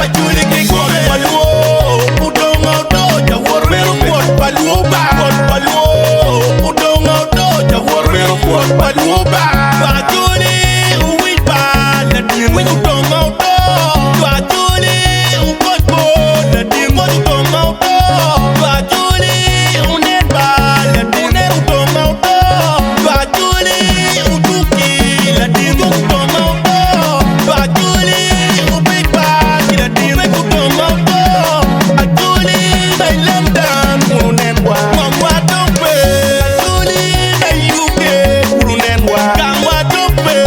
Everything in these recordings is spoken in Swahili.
pachuli ki come paluo udong auto jawor pero kuot paluo ba paluo udong auto jawor pero kuot paluo ba pachuli uwi ba la din udong auto pachuli ukot bo la din udong auto pachuli unet ba la din udong auto pachuli utuki la din udong auto pachuli ubik ba la din udong auto pachuli Thailand dan unet wa mwa tope pachuli dai UK unet wa kangwa tope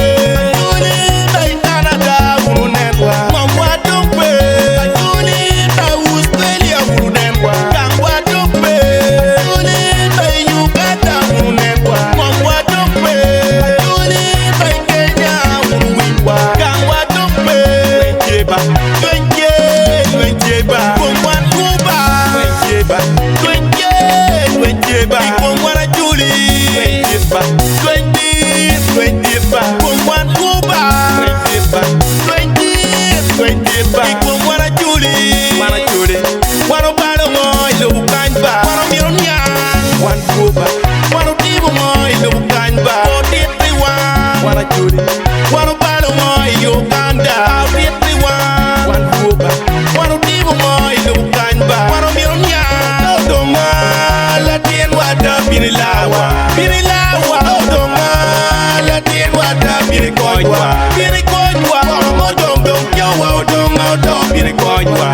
pachuli dai Canada unet wa mwa tope pachuli dai Australia unet wa kangwa tope pachuli dai Uganda unet wa mwa tope pachuli dai Kenya unet wa kangwa tope jeba jeba komwan kuba jeba jeba komwan juli jeba jeba komwan kuba jeba jeba komwan juli wano balo moy lo kanba wano mironya wan kuba wano tibo moy lo kanba oditi wan juli wano balo moy Uganda oditi wan kuba wano tibo moy lo kanba wano mironya odonga la tien wada binilawa odonga la tien wada binikojwa mojong dong jawa odonga odo binikojwa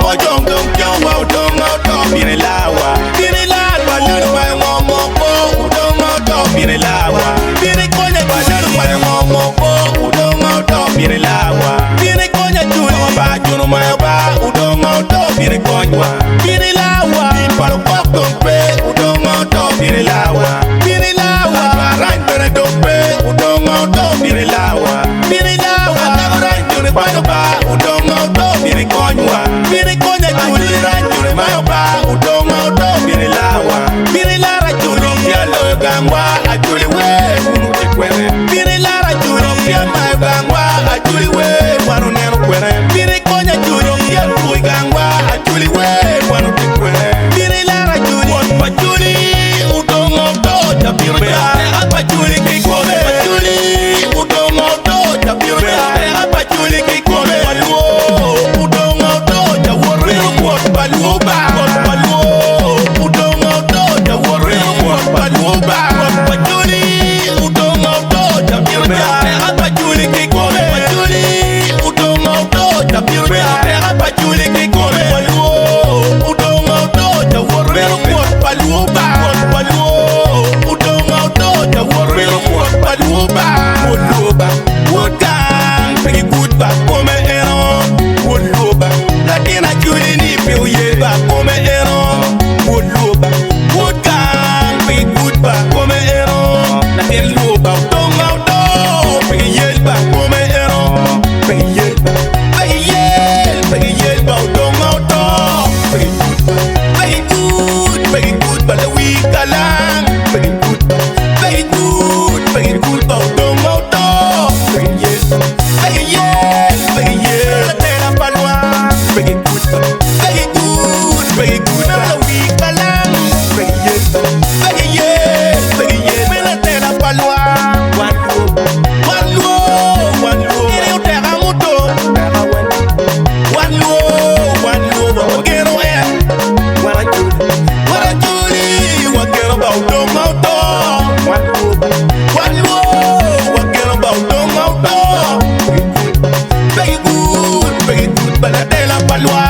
mojong dong jawa odonga odo binilawa lulu may ngomo ko odonga odo binilawa binikonya lulu may ngomo ko odonga odo binilawa binikonya juli ba juno may ba odonga odo binikojwa binilawa palo kokong pe udonga odo binilawa rain bere dope udonga odo binilawa rain jure bayo ba udonga odo binikonywa binikonya juli rain jure mayo ba udonga odo binilawa binilara juli yalo gangwa ajuli we unu tikwere binilara juli mayo gangwa ajuli we wanu nero kwere binikonya juli yalo gangwa ajuli we wanu tikwere binilara juli pachuli udonga odo jabiro ja pachuli kikome pachuli udonga odo jabiro ja pachuli kikome paluo udonga odo jawor pero kuot paluo ba paluo udonga odo jawor pero kuot paluo ba pachuli udonga odo jabiro ja pachuli kikome pachuli udonga odo jabiro ja pachuli kikome paluo udonga odo jawor pero kuot paluo ba paluo udonga odo jawor pero kuot paluo ba woodgang pigi good ba come ero woodloba latina juli ni pewye ba come ero woodgang pigi good ba come ero latin loba udonga odo pigi yel ba come ero pigi yel ba udonga odo pigi good ba la wikalang pigi good ba udonga odo pigi yel la tela palwa pigi good ba la wikalang pigi yel la tela palwa wan luo ire utega muto wan luo ba magero wara juli wagero ba udonga odo wan luo wagero ba udonga odo pigi good ba la tela palwa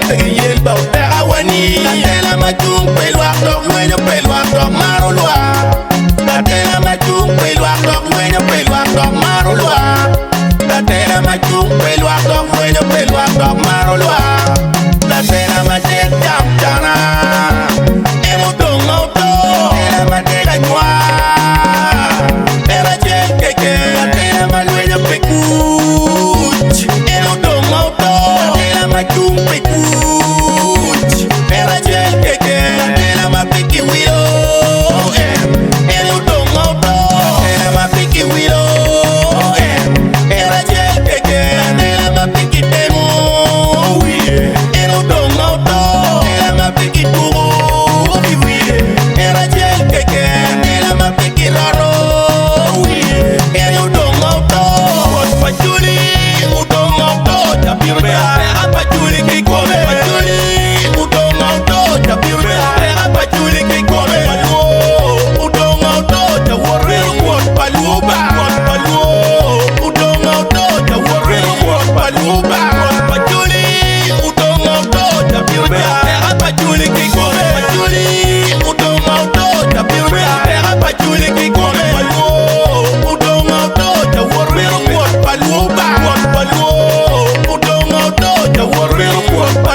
pigi yel ba utega wani la tela majung pelwa dog nueño pelwa dog marulwa la tela majung pelwa dog nueño pelwa dog marulwa la tela majung pelwa dog nueño pelwa dog marulwa la tela majek jam jana emo dong auto tela majek anywa era jek keke la tela malueño pekuch emo dong auto tela majung pekuch era jek keke la tela mapeki wilo emo dong auto tela mapeki wilo era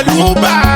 luba